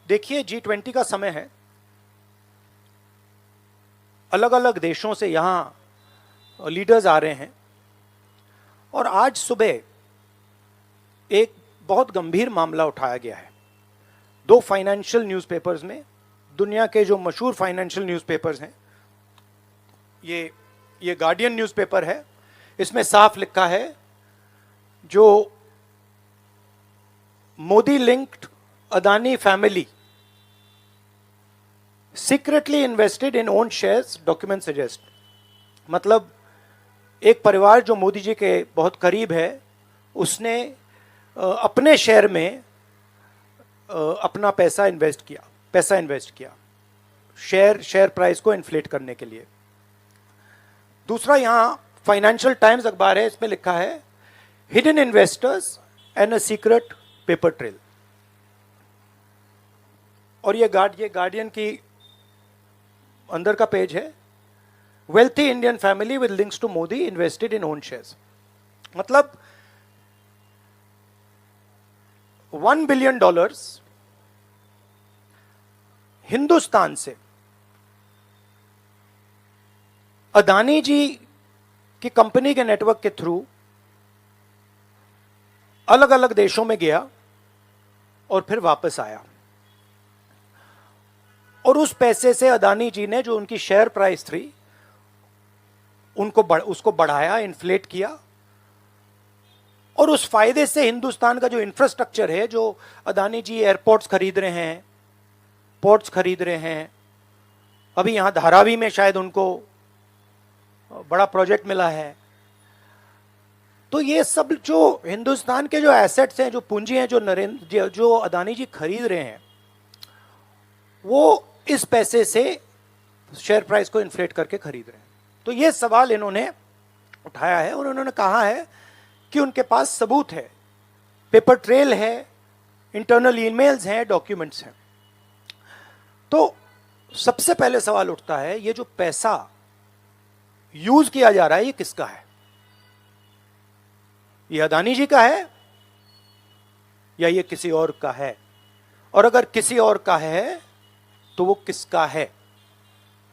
देखिए, G20 का समय है, अलग अलग देशों से यहाँ लीडर्स आ रहे हैं, और आज सुबह एक बहुत गंभीर मामला उठाया गया है। दो फाइनेंशियल न्यूज़पेपर्स में, दुनिया के जो मशहूर फाइनेंशियल न्यूज़पेपर्स हैं, ये गार्डियन न्यूज़पेपर है, इसमें साफ लिखा है जो Modi linked Adani family secretly invested in own shares, document suggest. मतलब एक परिवार जो मोदी जी के बहुत करीब है, उसने अपने शेयर में अपना पैसा इन्वेस्ट किया शेयर प्राइस को इन्फ्लेट करने के लिए। दूसरा, यहां फाइनेंशियल टाइम्स अखबार है, इसमें लिखा है hidden investors and a secret paper trail. और ये गार्डियन की अंदर का पेज है, wealthy Indian family with links to Modi invested in own shares. मतलब $1 बिलियन हिंदुस्तान से अदानी जी की कंपनी के नेटवर्क के थ्रू अलग अलग देशों में गया और फिर वापस आया, और उस पैसे से अदानी जी ने, जो उनकी शेयर प्राइस थी, उसको बढ़ाया, इन्फ्लेट किया, और उस फायदे से हिंदुस्तान का जो इंफ्रास्ट्रक्चर है, जो अदानी जी एयरपोर्ट्स खरीद रहे हैं, पोर्ट्स खरीद रहे हैं, अभी यहां धारावी में शायद उनको बड़ा प्रोजेक्ट मिला है, तो ये सब जो हिंदुस्तान के जो एसेट्स हैं, जो पूंजी हैं, जो अदानी जी खरीद रहे हैं, वो इस पैसे से शेयर प्राइस को इन्फ्लेट करके खरीद रहे हैं। तो ये सवाल इन्होंने उठाया है, और उन्होंने कहा है कि उनके पास सबूत है, पेपर ट्रेल है, इंटरनल ईमेल्स हैं, डॉक्यूमेंट्स हैं। तो सबसे पहले सवाल उठता है, ये जो पैसा यूज किया जा रहा है, ये किसका है? ये अदानी जी का है या ये किसी और का है? और अगर किसी और का है तो वो किसका है?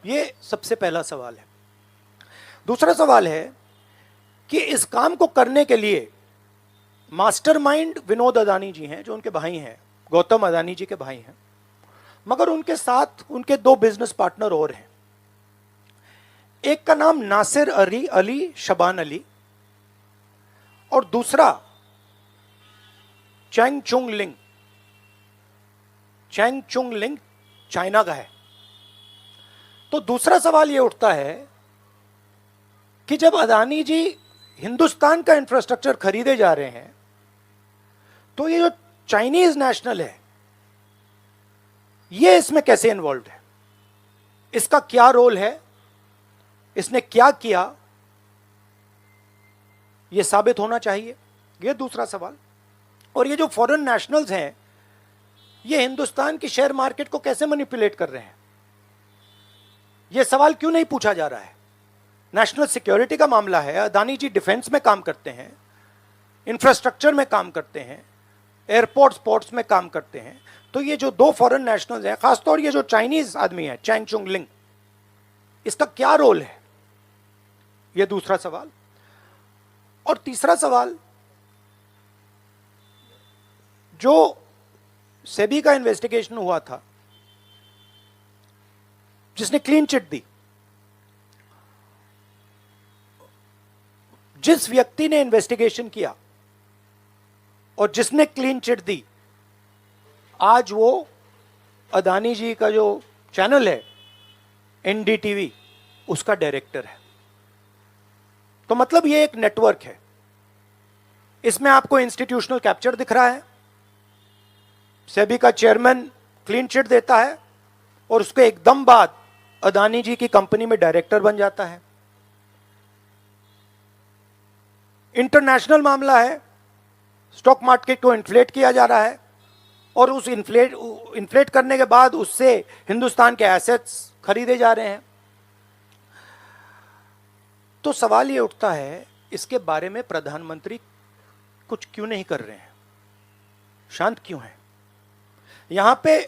ये सबसे पहला सवाल है। दूसरा सवाल है कि इस काम को करने के लिए मास्टरमाइंड विनोद अदानी जी हैं, जो उनके भाई हैं, गौतम अदानी जी के भाई हैं, मगर उनके साथ उनके दो बिजनेस पार्टनर और हैं। एक का नाम नासिर अली शबान अली, और दूसरा चैंग चुंग लिंग चाइना का है। तो दूसरा सवाल यह उठता है कि जब अदानी जी हिंदुस्तान का इंफ्रास्ट्रक्चर खरीदे जा रहे हैं, तो ये जो चाइनीज नेशनल है, ये इसमें कैसे इन्वॉल्व है? इसका क्या रोल है? इसने क्या किया? ये साबित होना चाहिए। ये दूसरा सवाल। और ये जो फॉरेन नेशनल्स हैं, ये हिंदुस्तान की शेयर मार्केट को कैसे मैनिपुलेट कर रहे हैं? ये सवाल क्यों नहीं पूछा जा रहा है? नेशनल सिक्योरिटी का मामला है। अदानी जी डिफेंस में काम करते हैं, इंफ्रास्ट्रक्चर में काम करते हैं, एयरपोर्ट्स पोर्ट्स में काम करते हैं। तो ये जो दो फॉरेन नेशनल्स हैं, खासतौर ये जो चाइनीज आदमी है चैंग चुंग लिंग, इसका क्या रोल है? ये दूसरा सवाल। और तीसरा सवाल, जो सेबी का इन्वेस्टिगेशन हुआ था, जिसने क्लीन चिट दी, जिस व्यक्ति ने इन्वेस्टिगेशन किया और जिसने क्लीन चिट दी, आज वो अदानी जी का जो चैनल है एनडीटीवी, उसका डायरेक्टर है। तो मतलब ये एक नेटवर्क है। इसमें आपको इंस्टीट्यूशनल कैप्चर दिख रहा है, सेबी का चेयरमैन क्लीन चिट देता है और उसके एकदम बाद अदानी जी की कंपनी में डायरेक्टर बन जाता है। इंटरनेशनल मामला है, स्टॉक मार्केट को इन्फ्लेट किया जा रहा है, और उस इन्फ्लेट करने के बाद उससे हिंदुस्तान के एसेट्स खरीदे जा रहे हैं। तो सवाल ये उठता है, इसके बारे में प्रधानमंत्री कुछ क्यों नहीं कर रहे हैं? शांत क्यों हैं? यहां पे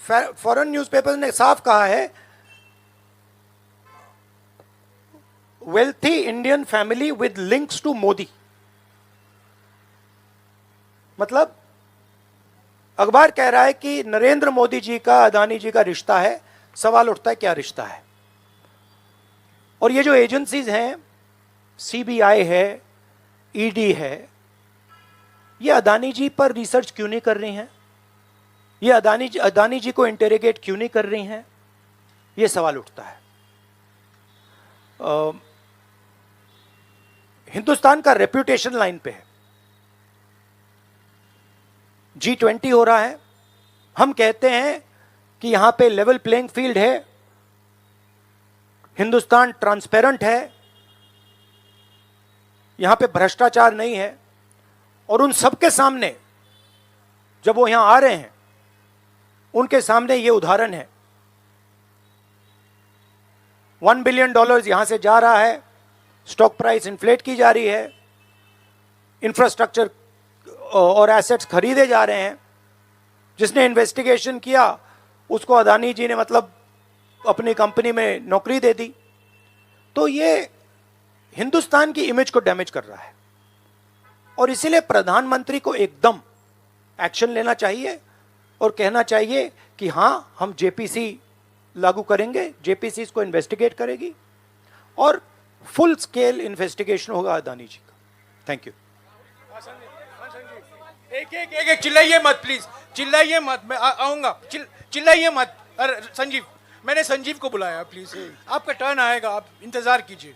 फॉरेन न्यूज़पेपर ने साफ कहा है, wealthy Indian family with links to Modi. मतलब अखबार कह रहा है कि नरेंद्र मोदी जी का अदानी जी का रिश्ता है। सवाल उठता है क्या रिश्ता है। और ये जो एजेंसीज हैं, सीबीआई है, ईडी है, ये अदानी जी पर रिसर्च क्यों नहीं कर रही हैं? ये अदानी जी को इंटेरोगेट क्यों नहीं कर रही हैं? ये सवाल उठता है। हिंदुस्तान का रेप्यूटेशन लाइन पे है। G20 हो रहा है, हम कहते हैं कि यहां पे लेवल प्लेइंग फील्ड है, हिंदुस्तान ट्रांसपेरेंट है, यहां पे भ्रष्टाचार नहीं है। और उन सबके सामने जब वो यहां आ रहे हैं, उनके सामने ये उदाहरण है। $1 बिलियन यहां से जा रहा है, स्टॉक प्राइस इन्फ्लेट की जा रही है, इंफ्रास्ट्रक्चर और एसेट्स खरीदे जा रहे हैं। जिसने इन्वेस्टिगेशन किया उसको अदानी जी ने मतलब अपनी कंपनी में नौकरी दे दी। तो ये हिंदुस्तान की इमेज को डैमेज कर रहा है और इसीलिए प्रधानमंत्री को एकदम एक्शन लेना चाहिए और कहना चाहिए कि हां, हम जेपीसी लागू करेंगे, जेपीसी इसको इन्वेस्टिगेट करेगी और फुल स्केल इन्वेस्टिगेशन होगा अदानी जी का। Thank you. एक चिल्लाइए मत प्लीज, चिल्लाइए मत, मैं आऊंगा। चिल्लाइए मत। अरे संजीव, मैंने संजीव को बुलाया, प्लीज आपका टर्न आएगा, आप इंतजार कीजिए।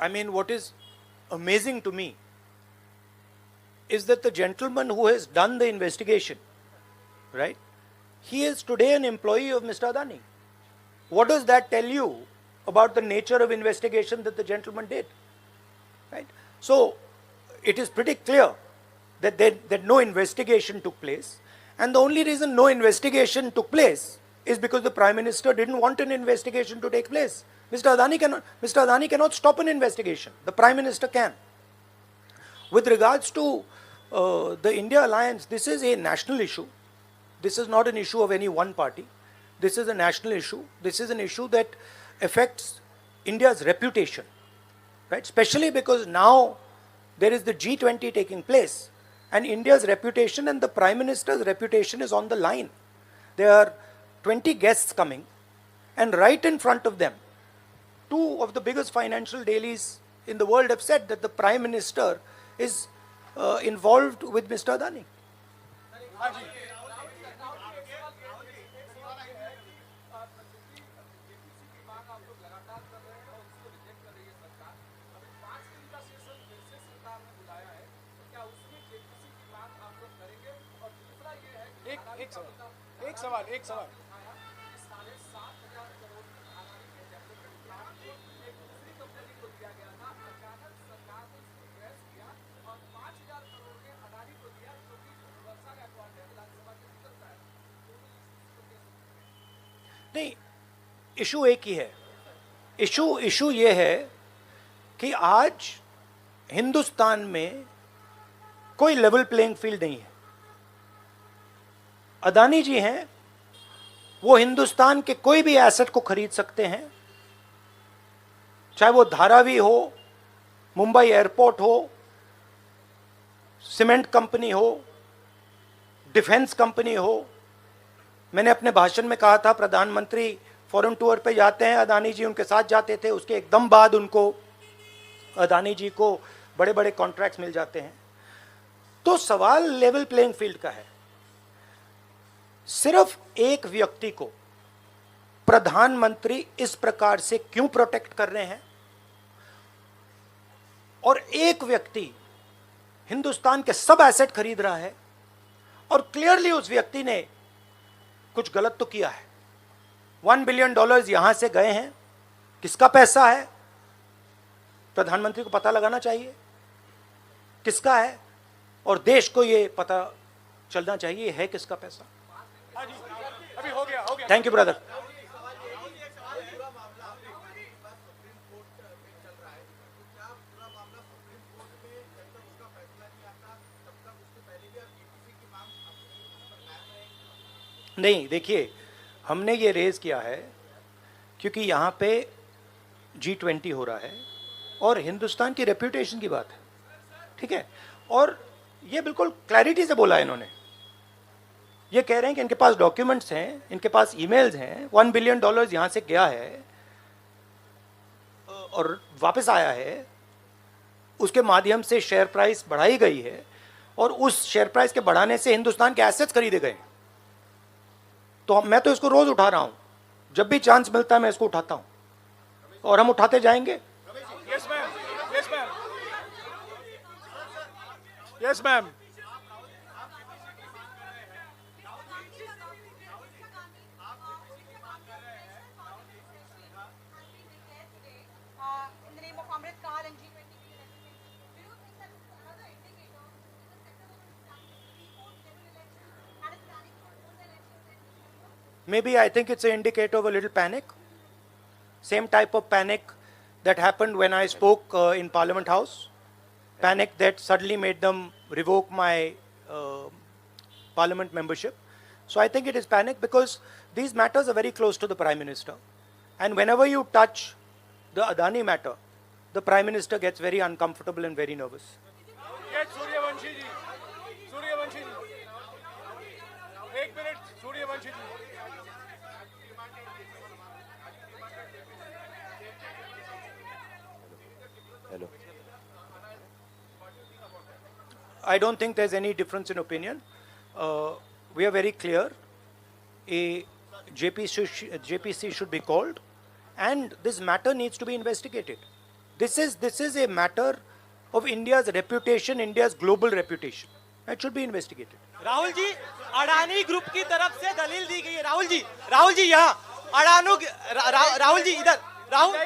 I mean, what is amazing to me is that the gentleman who has done the investigation, right, he is today an employee of Mr. Adani. What does that tell you about the nature of investigation that the gentleman did? Right? So, it is pretty clear that no investigation took place, and the only reason no investigation took place is because the Prime Minister didn't want an investigation to take place. Mr. Adani cannot stop an investigation. The Prime Minister can. With regards to the India alliance, this is a national issue. This is not an issue of any one party. This is a national issue. This is an issue that affects India's reputation, right? Especially because now there is the G20 taking place, and India's reputation and the Prime Minister's reputation is on the line. There are 20 guests coming, and right in front of them, two of the biggest financial dailies in the world have said that the Prime Minister is involved with Mr. Adani. एक सवाल। नहीं, issue एक ही है। Issue ये है कि आज हिंदुस्तान में कोई लेवल प्लेइंग फील्ड नहीं है। अदानी जी हैं, वो हिंदुस्तान के कोई भी एसेट को खरीद सकते हैं, चाहे वो धारावी हो, मुंबई एयरपोर्ट हो, सीमेंट कंपनी हो, डिफेंस कंपनी हो। मैंने अपने भाषण में कहा था प्रधानमंत्री फॉरेन टूर पे जाते हैं, अदानी जी उनके साथ जाते थे, उसके एकदम बाद उनको अदानी जी को बड़े बड़े कॉन्ट्रैक्ट्स मिल जाते हैं। तो सवाल लेवल प्लेइंग फील्ड का है। सिर्फ एक व्यक्ति को प्रधानमंत्री इस प्रकार से क्यों प्रोटेक्ट कर रहे हैं, और एक व्यक्ति हिंदुस्तान के सब एसेट खरीद रहा है, और क्लियरली उस व्यक्ति ने कुछ गलत तो किया है। $1 बिलियन यहां से गए हैं, किसका पैसा है? प्रधानमंत्री को पता लगाना चाहिए किसका है, और देश को ये पता चलना चाहिए है किसका पैसा। अभी हो गया। Thank you brother. नहीं, देखिए, हमने ये रेज किया है क्योंकि यहाँ पे G20 हो रहा है और हिंदुस्तान की रेप्यूटेशन की बात है, ठीक है। और ये बिल्कुल क्लैरिटी से बोला है इन्होंने। ये कह रहे हैं कि इनके पास डॉक्यूमेंट्स हैं, इनके पास ईमेल्स हैं, $1 बिलियन यहाँ से गया है और वापस आया है, उसके माध्यम से शेयर प्राइस बढ़ाई गई है और उस शेयर प्राइस के बढ़ाने से हिंदुस्तान के एसेट्स खरीदे गए। तो मैं तो इसको रोज उठा रहा हूं, जब भी चांस मिलता है मैं इसको उठाता हूं और हम उठाते जाएंगे। Yes ma'am, yes ma'am, yes ma'am. In the name of Amrit Kaal and G20 do you think that is another indicator that the sector will stand to pre-vote general elections and is planning to hold the elections in December? Maybe I think it's an indicator of a little panic. Same type of panic that happened when I spoke in Parliament House. Panic that suddenly made them revoke my Parliament membership. So I think it is panic because these matters are very close to the Prime Minister. And whenever you touch the Adani matter, the Prime Minister gets very uncomfortable and very nervous. Get Suryavanshi ji. Suryavanshi ji. 1 minute, Suryavanshi ji. Hello. I don't think there's any difference in opinion. We are very clear. A JPC should be called, and this matter needs to be investigated. This is a matter of India's reputation, India's global reputation. It should be investigated. Rahul ji, Adani group की तरफ से दलील दी गई है। राहुल जी यहाँ राहुल जी इधर, राहुल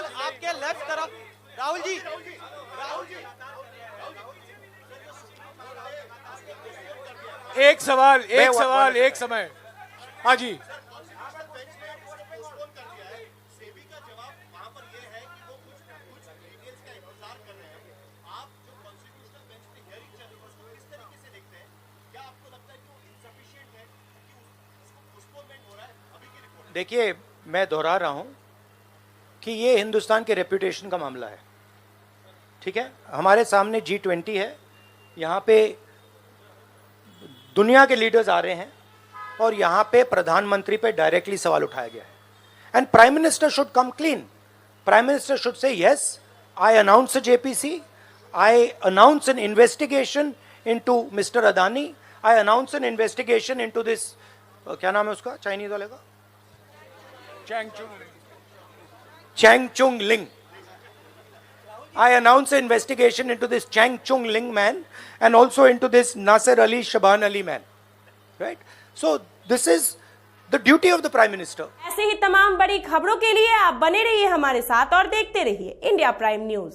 आपके left तरफ, राहुल जी एक सवाल एक समय। हाँ जी। देखिए, मैं दोहरा रहा हूं कि ये हिंदुस्तान के रेपुटेशन का मामला है, ठीक है। हमारे सामने G20 है, यहाँ पे दुनिया के लीडर्स आ रहे हैं और यहाँ पे प्रधानमंत्री पे डायरेक्टली सवाल उठाया गया है। And prime minister should come clean. Prime minister should say yes, I announce JPC, I announce an investigation into Mr. Adani, I announce an investigation into this क्या नाम है उसका चाइनीज वाले का, Chang Chung Ling. I announce an investigation into this Chang Chung Ling man and also into this Nasser Ali Shaban Ali man, right? So this is the duty of the Prime Minister. ऐसे ही तमाम बड़ी खबरों के लिए आप बने रहिए हमारे साथ और देखते रहिए इंडिया प्राइम न्यूज।